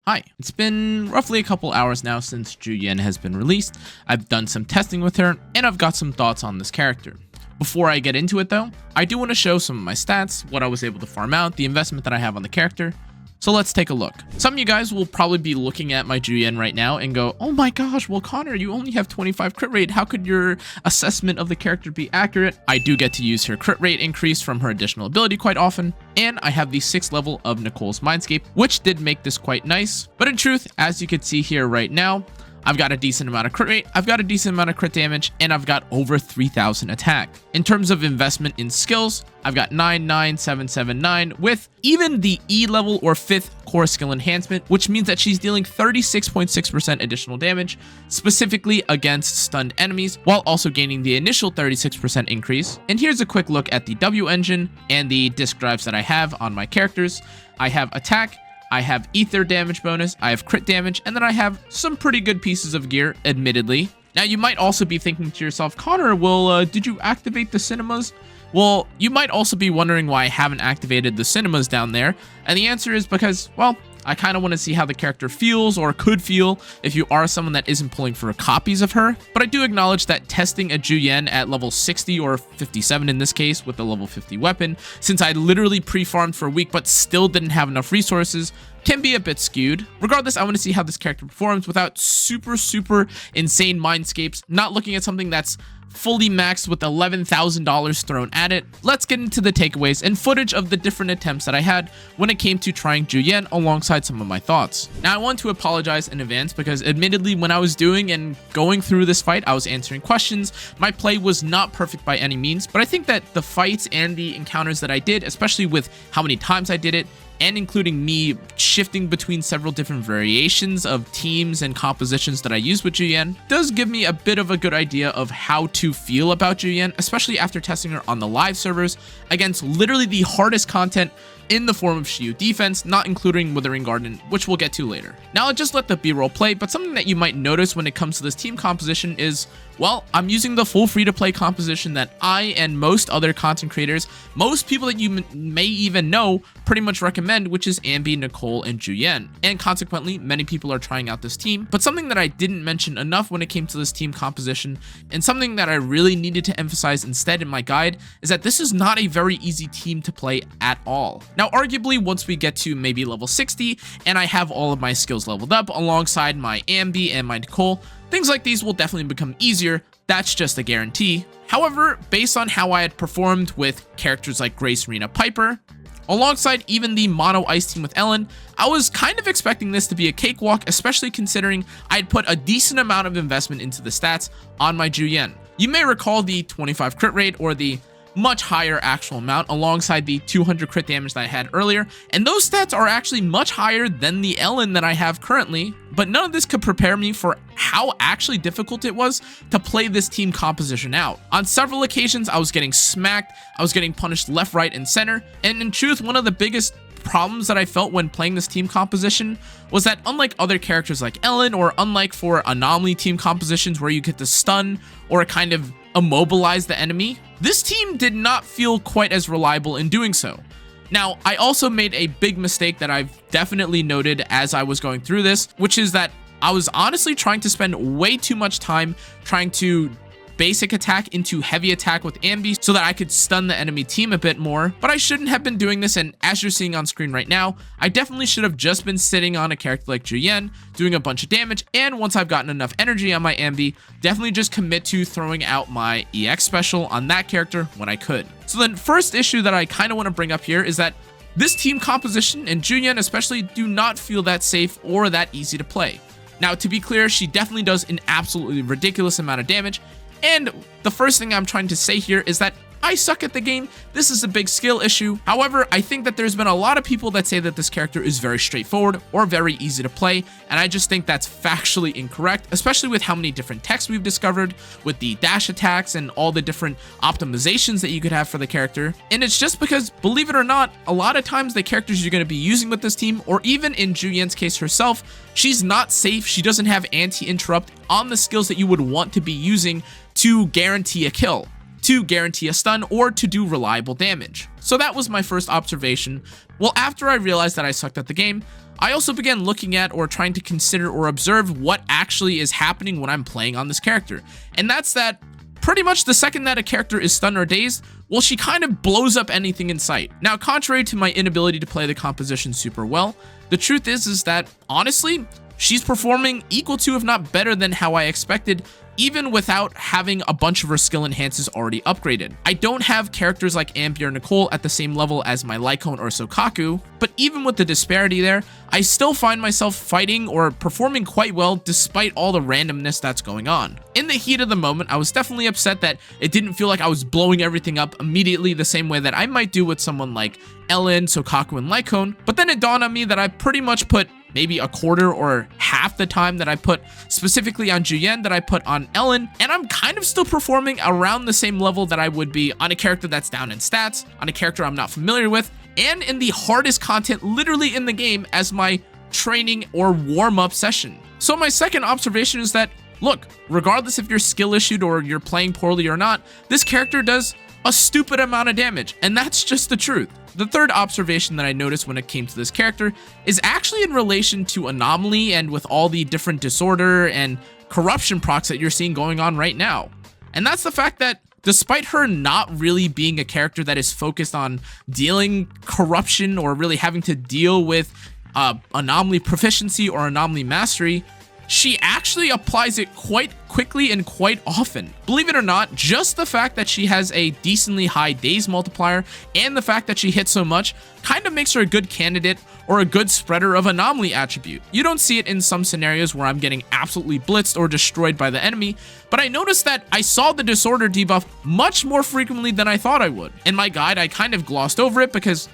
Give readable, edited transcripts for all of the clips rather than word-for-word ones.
Hi, it's been roughly a couple hours now since Zhu Yuan has been released. I've done some testing with her, and I've got some thoughts on this character. Before I get into it though, I do want to show some of my stats, what I was able to farm out, the investment that I have on the character. So let's take a look. Some of you guys will probably be looking at my Zhu Yuan right now and go, oh my gosh, well Connor, you only have 25 crit rate. How could your assessment of the character be accurate? I do get to use her crit rate increase from her additional ability quite often, and I have the 6th level of Nicole's Mindscape, which did make this quite nice. But in truth, as you can see here right now, I've got a decent amount of crit rate, I've got a decent amount of crit damage, and I've got over 3,000 attack. In terms of investment in skills, I've got 99779 with even the E level or 5th core skill enhancement, which means that she's dealing 36.6% additional damage, specifically against stunned enemies, while also gaining the initial 36% increase. And here's a quick look at the W engine and the disc drives that I have on my characters. I have attack, I have ether damage bonus, I have crit damage, and then I have some pretty good pieces of gear, admittedly. Now, you might also be thinking to yourself, Connor, well, did you activate the cinemas? Well, you might also be wondering why I haven't activated the cinemas down there, and the answer is because, well, I kind of want to see how the character feels or could feel if you are someone that isn't pulling for copies of her. But I do acknowledge that testing a Zhu Yuan at level 60 or 57 in this case with the level 50 weapon, since I literally pre-farmed for a week but still didn't have enough resources, can be a bit skewed. Regardless, I want to see how this character performs without super insane mindscapes, not looking at something that's fully maxed with $11,000 thrown at it. Let's get into the takeaways and footage of the different attempts that I had when it came to trying Zhu Yuan alongside some of my thoughts. Now, I want to apologize in advance because admittedly when I was doing and going through this fight, I was answering questions. My play was not perfect by any means, but I think that the fights and the encounters that I did, especially with how many times I did it, and including me shifting between several different variations of teams and compositions that I use with Zhu Yuan, does give me a bit of a good idea of how to feel about Zhu Yuan, especially after testing her on the live servers against literally the hardest content in the form of Shiyu defense, not including Withering Garden, which we'll get to later. Now, I'll just let the B-roll play, but something that you might notice when it comes to this team composition is, well, I'm using the full free-to-play composition that I and most other content creators, most people that you may even know, pretty much recommend, which is Ambi, Nicole, and Zhu Yuan. And consequently, many people are trying out this team, but something that I didn't mention enough when it came to this team composition, and something that I really needed to emphasize instead in my guide, is that this is not a very easy team to play at all. Now, arguably, once we get to maybe level 60, and I have all of my skills leveled up alongside my Ambi and my Nicole, things like these will definitely become easier. That's just a guarantee. However, based on how I had performed with characters like Grace, Rena, Piper, alongside even the mono ice team with Ellen, I was kind of expecting this to be a cakewalk, especially considering I'd put a decent amount of investment into the stats on my Zhu Yuan. You may recall the 25 crit rate or the much higher actual amount alongside the 200 crit damage that I had earlier, and those stats are actually much higher than the Ellen that I have currently, but none of this could prepare me for how actually difficult it was to play this team composition out. On several occasions, I was getting smacked, I was getting punished left, right, and center, and in truth, one of the biggest problems that I felt when playing this team composition was that unlike other characters like Ellen, or unlike for anomaly team compositions where you get to stun or kind of immobilize the enemy, this team did not feel quite as reliable in doing so. Now, I also made a big mistake that I've definitely noted as I was going through this, which is that I was honestly trying to spend way too much time trying to basic attack into heavy attack with Ambi so that I could stun the enemy team a bit more, but I shouldn't have been doing this, and as you're seeing on screen right now, I definitely should have just been sitting on a character like Zhu Yuan, doing a bunch of damage, and once I've gotten enough energy on my Ambi, definitely just commit to throwing out my EX special on that character when I could. So the first issue that I kind of want to bring up here is that this team composition, and Zhu Yuan especially, do not feel that safe or that easy to play. Now, to be clear, she definitely does an absolutely ridiculous amount of damage, and the first thing I'm trying to say here is that I suck at the game. This is a big skill issue. However, I think that there's been a lot of people that say that this character is very straightforward or very easy to play, and I just think that's factually incorrect, especially with how many different techs we've discovered with the dash attacks and all the different optimizations that you could have for the character. And it's just because, believe it or not, a lot of times the characters you're going to be using with this team, or even in Zhu Yuan's case herself, she's not safe. She doesn't have anti-interrupt on the skills that you would want to be using to guarantee a kill. to guarantee a stun or to do reliable damage. So that was my first observation. Well, after I realized that I sucked at the game, I also began looking at or trying to consider or observe what actually is happening when I'm playing on this character. And that's that pretty much the second that a character is stunned or dazed, well, she kind of blows up anything in sight. Now, contrary to my inability to play the composition super well, the truth is that, honestly, she's performing equal to, if not better than how I expected, even without having a bunch of her skill enhances already upgraded. I don't have characters like Ambi or Nicole at the same level as my Lycone or Sokaku, but even with the disparity there, I still find myself fighting or performing quite well despite all the randomness that's going on. In the heat of the moment, I was definitely upset that it didn't feel like I was blowing everything up immediately the same way that I might do with someone like Ellen, Sokaku, and Lycone, but then it dawned on me that I pretty much put maybe a quarter or half the time that I put specifically on Zhu Yuan that I put on Ellen, and I'm kind of still performing around the same level that I would be on a character that's down in stats, on a character I'm not familiar with, and in the hardest content literally in the game as my training or warm-up session. So my second observation is that, look, regardless if you're skill issued or you're playing poorly or not, this character does a stupid amount of damage, and that's just the truth. The third observation that I noticed when it came to this character is actually in relation to Anomaly and with all the different disorder and corruption procs that you're seeing going on right now. And that's the fact that despite her not really being a character that is focused on dealing corruption or really having to deal with Anomaly proficiency or Anomaly mastery, she actually applies it quite quickly and quite often. Believe it or not, just the fact that she has a decently high daze multiplier and the fact that she hits so much kind of makes her a good candidate or a good spreader of Anomaly attribute. You don't see it in some scenarios where I'm getting absolutely blitzed or destroyed by the enemy, but I noticed that I saw the disorder debuff much more frequently than I thought I would. In my guide, I kind of glossed over it because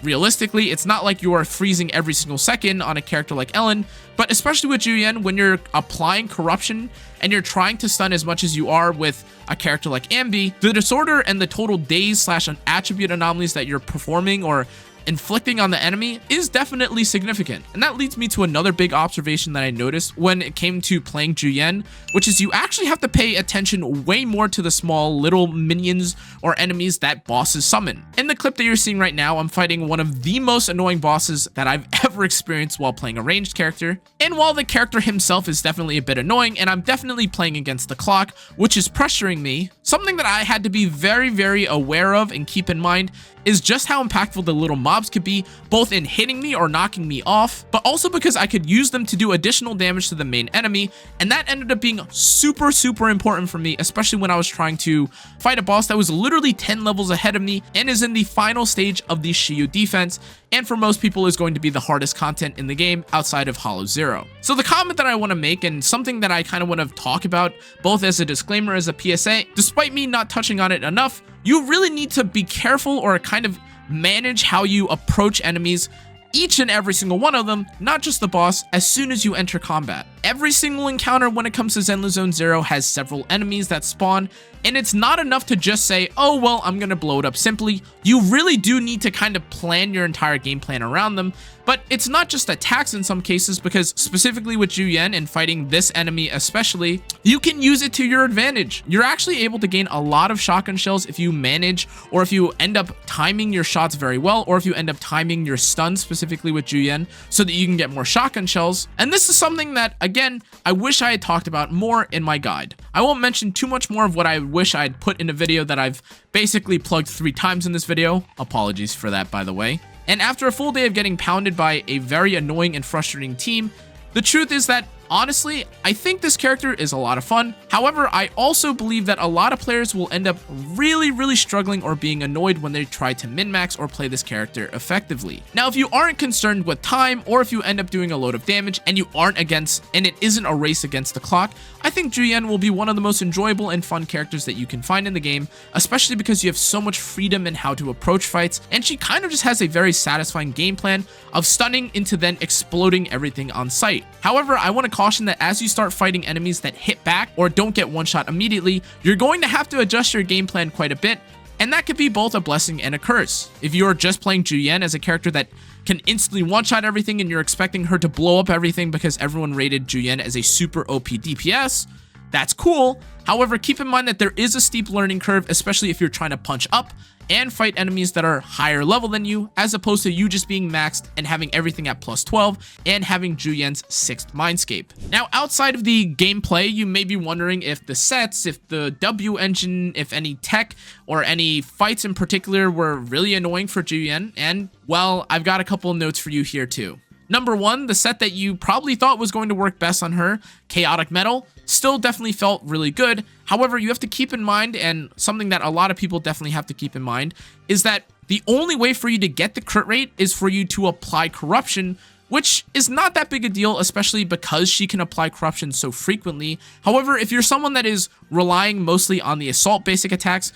realistically, it's not like you are freezing every single second on a character like Ellen, but especially with Zhu Yuan, when you're applying corruption and you're trying to stun as much as you are with a character like Ambi, the disorder and the total daze / attribute anomalies that you're performing or inflicting on the enemy is definitely significant. And that leads me to another big observation that I noticed when it came to playing Zhu Yuan, which is you actually have to pay attention way more to the small little minions or enemies that bosses summon. In the clip that you're seeing right now, I'm fighting one of the most annoying bosses that I've ever experienced while playing a ranged character. And while the character himself is definitely a bit annoying, and I'm definitely playing against the clock, which is pressuring me, something that I had to be very, very aware of and keep in mind is just how impactful the little mobs could be, both in hitting me or knocking me off, but also because I could use them to do additional damage to the main enemy, and that ended up being super, super important for me, especially when I was trying to fight a boss that was literally 10 levels ahead of me and is in the final stage of the Shiyu defense, and for most people is going to be the hardest content in the game outside of Hollow Zero. So the comment that I want to make, and something that I kind of want to talk about, both as a disclaimer as a PSA, despite me not touching on it enough, you really need to be careful or kind of manage how you approach enemies, each and every single one of them, not just the boss, as soon as you enter combat. Every single encounter when it comes to ZenlessZoneZero has several enemies that spawn, and it's not enough to just say, oh, well, I'm gonna blow it up simply. You really do need to kind of plan your entire game plan around them, but it's not just attacks in some cases, because specifically with Zhu Yuan and fighting this enemy especially, you can use it to your advantage. You're actually able to gain a lot of shotgun shells if you manage, or if you end up timing your shots very well, or if you end up timing your stuns specifically with Zhu Yuan so that you can get more shotgun shells. And this is something that, again, I wish I had talked about more in my guide. I won't mention too much more of what I wish I had put in a video that I've basically plugged 3 times in this video. Apologies for that, by the way. And after a full day of getting pounded by a very annoying and frustrating team, the truth is that, honestly, I think this character is a lot of fun. However, I also believe that a lot of players will end up really, really struggling or being annoyed when they try to min-max or play this character effectively. Now, if you aren't concerned with time, or if you end up doing a load of damage and you aren't against, and it isn't a race against the clock, I think Zhu Yuan will be one of the most enjoyable and fun characters that you can find in the game, especially because you have so much freedom in how to approach fights, and she kind of just has a very satisfying game plan of stunning into then exploding everything on sight. However, I want to caution that as you start fighting enemies that hit back or don't get one shot immediately, you're going to have to adjust your game plan quite a bit, and that could be both a blessing and a curse. If you're just playing Zhu Yuan as a character that can instantly one-shot everything and you're expecting her to blow up everything because everyone rated Zhu Yuan as a super OP DPS, That's cool. However, keep in mind that there is a steep learning curve, especially if you're trying to punch up and fight enemies that are higher level than you, as opposed to you just being maxed and having everything at plus 12 and having Zhu Yuan's 6th Mindscape. Now, outside of the gameplay, you may be wondering if the sets, if the W engine, if any tech or any fights in particular were really annoying for Zhu Yuan, and well, I've got a couple of notes for you here too. Number 1, the set that you probably thought was going to work best on her, Chaotic Metal, still definitely felt really good. However, you have to keep in mind, and something that a lot of people definitely have to keep in mind, is that the only way for you to get the crit rate is for you to apply Corruption, which is not that big a deal, especially because she can apply Corruption so frequently. However, if you're someone that is relying mostly on the Assault basic attacks,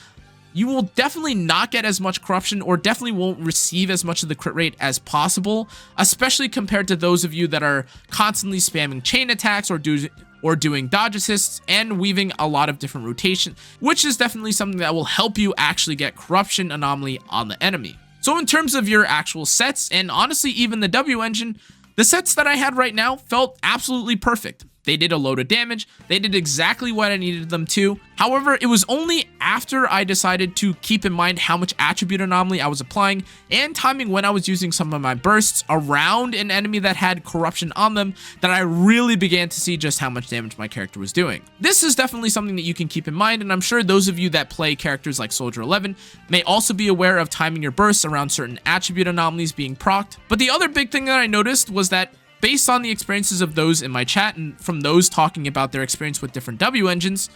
you will definitely not get as much Corruption, or definitely won't receive as much of the crit rate as possible, especially compared to those of you that are constantly spamming chain attacks or doing dodge assists and weaving a lot of different rotations, which is definitely something that will help you actually get Corruption anomaly on the enemy. So in terms of your actual sets, and honestly even the W engine, the sets that I had right now felt absolutely perfect. They did a load of damage, they did exactly what I needed them to. However, it was only after I decided to keep in mind how much attribute anomaly I was applying and timing when I was using some of my bursts around an enemy that had Corruption on them that I really began to see just how much damage my character was doing. This is definitely something that you can keep in mind, and I'm sure those of you that play characters like Soldier 11 may also be aware of timing your bursts around certain attribute anomalies being procced. But the other big thing that I noticed was that based on the experiences of those in my chat and from those talking about their experience with different W engines,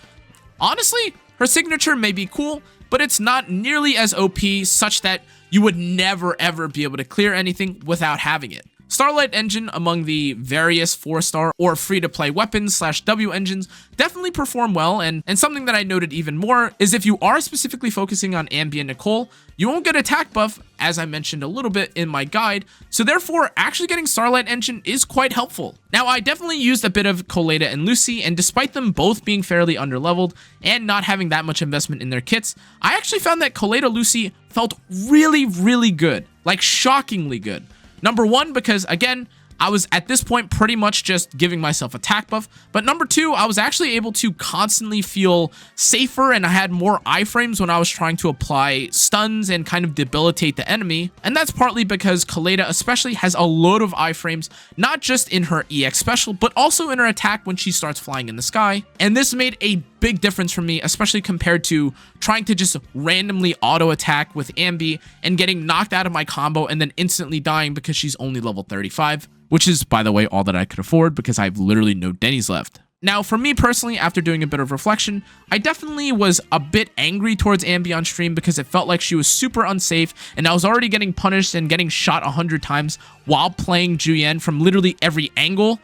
honestly, her signature may be cool, but it's not nearly as OP such that you would never ever be able to clear anything without having it. Starlight engine among the various 4-star or free-to-play weapons / W engines definitely perform well, and something that I noted even more is if you are specifically focusing on Ambi and Nicole, you won't get attack buff, as I mentioned a little bit in my guide, so therefore actually getting Starlight engine is quite helpful. Now, I definitely used a bit of Coleta and Lucy, and despite them both being fairly underleveled and not having that much investment in their kits, I actually found that Coleta Lucy felt really good, like shockingly good. Number 1, because again, I was at this point pretty much just giving myself attack buff, but number 2, I was actually able to constantly feel safer, and I had more iframes when I was trying to apply stuns and kind of debilitate the enemy, and that's partly because Coleta especially has a load of iframes, not just in her EX special, but also in her attack when she starts flying in the sky, and this made a big difference for me, especially compared to trying to just randomly auto attack with Ambi and getting knocked out of my combo and then instantly dying because she's only level 35, which is, by the way, all that I could afford because I have literally no Denny's left. Now, for me personally, after doing a bit of reflection, I definitely was a bit angry towards Ambi on stream because it felt like she was super unsafe, and I was already getting punished and getting shot 100 times while playing Zhu Yuan from literally every angle.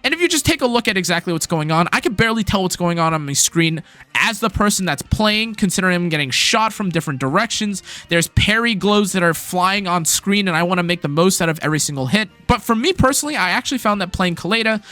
And if you just take a look at exactly what's going on, I could barely tell what's going on my screen as the person that's playing, considering I'm getting shot from different directions. There's parry glows that are flying on screen, and I want to make the most out of every single hit. But for me personally, I actually found that playing Coleta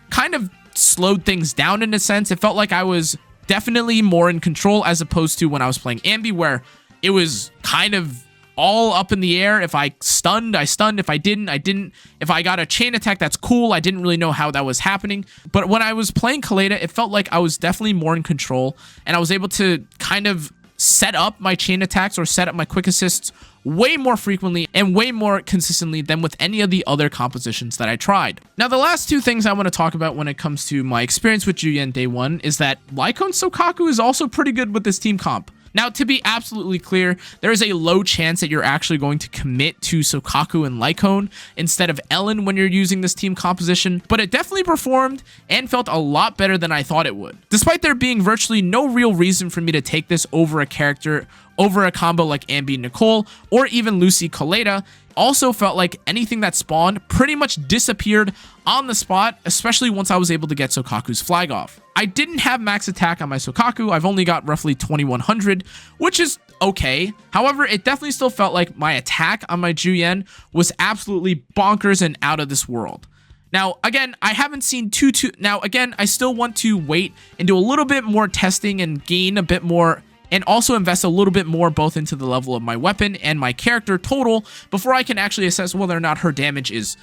kind of slowed things down in a sense. It felt like I was definitely more in control as opposed to when I was playing Ambi, where it was kind of all up in the air. If I stunned, I stunned. If I didn't, I didn't. If I got a chain attack, that's cool. I didn't really know how that was happening. But when I was playing Coleta, it felt like I was definitely more in control, and I was able to kind of set up my chain attacks or set up my quick assists way more frequently and way more consistently than with any of the other compositions that I tried. Now, the last two things I want to talk about when it comes to my experience with Zhu Yuan day one is that Lycone Sokaku is also pretty good with this team comp. Now, to be absolutely clear, there is a low chance that you're actually going to commit to Sokaku and Lycone instead of Ellen when you're using this team composition, but it definitely performed and felt a lot better than I thought it would. Despite there being virtually no real reason for me to take this over a character, over a combo like Ambi Nicole, or even Lucy Coleta, also felt like anything that spawned pretty much disappeared on the spot, especially once I was able to get Sokaku's flag off. I didn't have max attack on my Sokaku. I've only got roughly 2100, which is okay. However, it definitely still felt like my attack on my Zhu Yuan was absolutely bonkers and out of this world. Now, again, I haven't seen Now, again, I still want to wait and do a little bit more testing and gain a bit more, and also invest a little bit more both into the level of my weapon and my character total before I can actually assess whether or not her damage is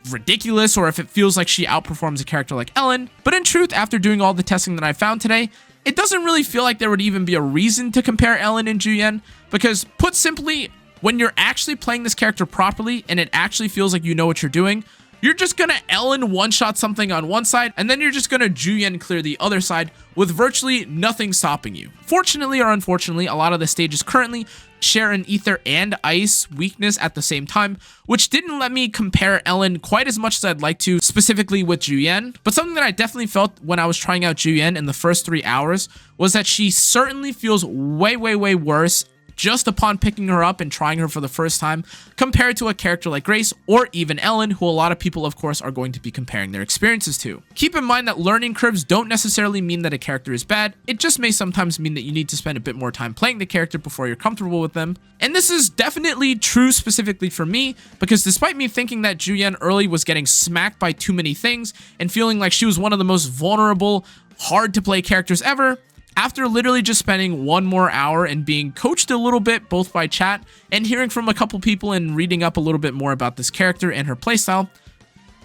ridiculous or if it feels like she outperforms a character like Ellen. But in truth, after doing all the testing that I found today, it doesn't really feel like there would even be a reason to compare Ellen and Zhu Yuan, because put simply, when you're actually playing this character properly and it actually feels like you know what you're doing, you're just gonna Ellen one-shot something on one side, and then you're just gonna Zhu Yuan clear the other side with virtually nothing stopping you. Fortunately or unfortunately, a lot of the stages currently share an ether and ice weakness at the same time, which didn't let me compare Ellen quite as much as I'd like to, specifically with Zhu Yuan. But something that I definitely felt when I was trying out Zhu Yuan in the first 3 hours was that she certainly feels way worse just upon picking her up and trying her for the first time, compared to a character like Grace or even Ellen, who a lot of people of course are going to be comparing their experiences to. Keep in mind that learning curves don't necessarily mean that a character is bad, it just may sometimes mean that you need to spend a bit more time playing the character before you're comfortable with them. And this is definitely true specifically for me, because despite me thinking that Zhu Yuan early was getting smacked by too many things and feeling like she was one of the most vulnerable, hard to play characters ever, after literally just spending 1 more hour and being coached a little bit both by chat and hearing from a couple people and reading up a little bit more about this character and her playstyle,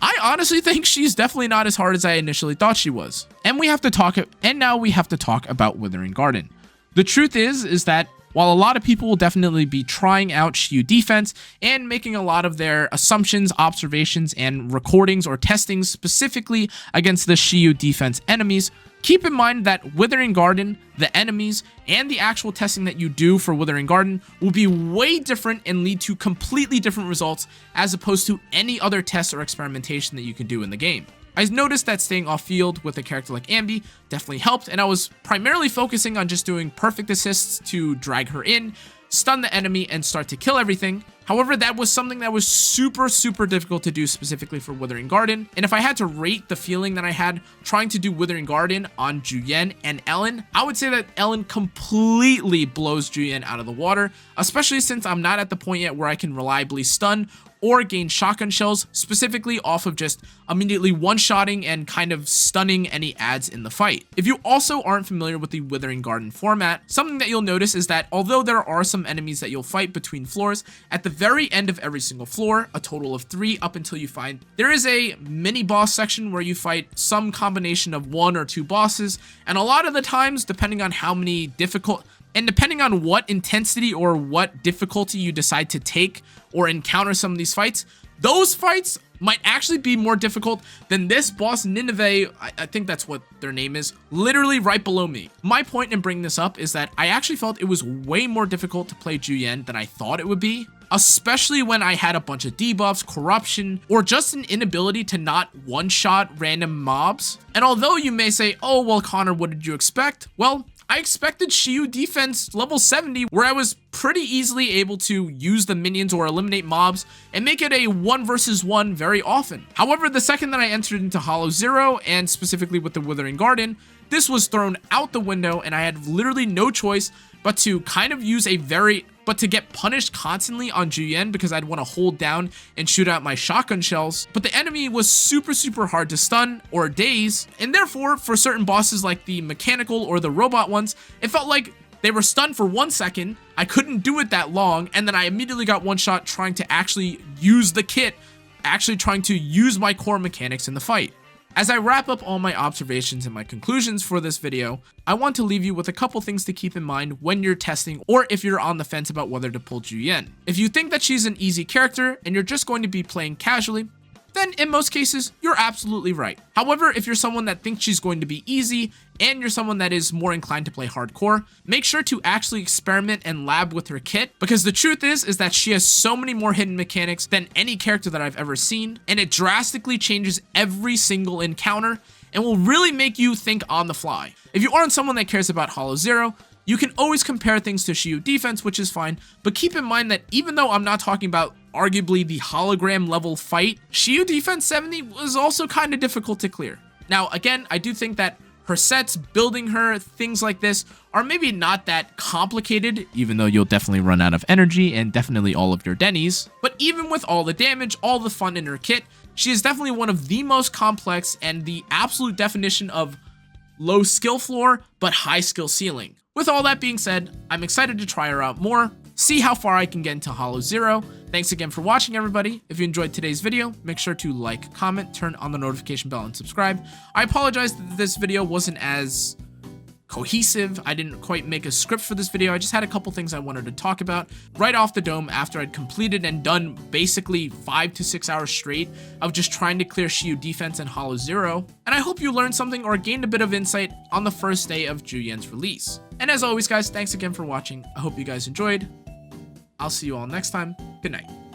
I honestly think she's definitely not as hard as I initially thought she was. And now we have to talk about Withering Garden. The truth is that while a lot of people will definitely be trying out Shiyu defense and making a lot of their assumptions, observations, and recordings or testings specifically against the Shiyu defense enemies, keep in mind that Withering Garden, the enemies, and the actual testing that you do for Withering Garden will be way different and lead to completely different results as opposed to any other test or experimentation that you can do in the game. I noticed that staying off field with a character like Ambi definitely helped, and I was primarily focusing on just doing perfect assists to drag her in, stun the enemy, and start to kill everything. However, that was something that was super difficult to do specifically for Withering Garden, and if I had to rate the feeling that I had trying to do Withering Garden on Zhu Yuan and Ellen, I would say that Ellen completely blows Zhu Yuan out of the water, especially since I'm not at the point yet where I can reliably stun or gain shotgun shells, specifically off of just immediately one-shotting and kind of stunning any adds in the fight. If you also aren't familiar with the Withering Garden format, something that you'll notice is that although there are some enemies that you'll fight between floors, at the very end of every single floor, a total of 3 up until you find, there is a mini boss section where you fight some combination of 1 or 2 bosses, and a lot of the times, depending on how many depending on what intensity or what difficulty you decide to take or encounter some of these fights, those fights might actually be more difficult than this boss Nineveh, I think that's what their name is, literally right below me. My point in bringing this up is that I actually felt it was way more difficult to play Zhu Yuan than I thought it would be, especially when I had a bunch of debuffs, corruption, or just an inability to not one-shot random mobs. And although you may say, oh, well, Connor, what did you expect? Well, I expected Shiyu defense level 70, where I was pretty easily able to use the minions or eliminate mobs and make it a 1 versus 1 very often. However, the second that I entered into Hollow Zero, and specifically with the Withering Garden, this was thrown out the window and I had literally no choice but to kind of use but to get punished constantly on Zhu Yuan because I'd want to hold down and shoot out my shotgun shells. But the enemy was super hard to stun or daze, and therefore for certain bosses like the mechanical or the robot ones, it felt like they were stunned for 1 second, I couldn't do it that long, and then I immediately got one shot trying to actually use the kit, actually trying to use my core mechanics in the fight. As I wrap up all my observations and my conclusions for this video, I want to leave you with a couple things to keep in mind when you're testing or if you're on the fence about whether to pull Zhu Yuan. If you think that she's an easy character and you're just going to be playing casually, then in most cases, you're absolutely right. However, if you're someone that thinks she's going to be easy and you're someone that is more inclined to play hardcore, make sure to actually experiment and lab with her kit, because the truth is that she has so many more hidden mechanics than any character that I've ever seen, and it drastically changes every single encounter and will really make you think on the fly. If you aren't someone that cares about Hollow Zero, you can always compare things to Shiyu defense, which is fine, but keep in mind that even though I'm not talking about arguably the hologram level fight, Shiyu defense 70 was also kind of difficult to clear. Now, again, I do think that her sets, building her, things like this, are maybe not that complicated, even though you'll definitely run out of energy and definitely all of your dennies. But even with all the damage, all the fun in her kit, she is definitely one of the most complex and the absolute definition of low skill floor, but high skill ceiling. With all that being said, I'm excited to try her out more, see how far I can get into Hollow Zero. Thanks again for watching, everybody. If you enjoyed today's video, make sure to like, comment, turn on the notification bell, and subscribe. I apologize that this video wasn't as cohesive. I didn't quite make a script for this video. I just had a couple things I wanted to talk about right off the dome after I'd completed and done basically 5 to 6 hours straight of just trying to clear Shiyu defense in Hollow Zero. And I hope you learned something or gained a bit of insight on the first day of Zhu Yuan's release. And as always, guys, thanks again for watching. I hope you guys enjoyed. I'll see you all next time. Good night.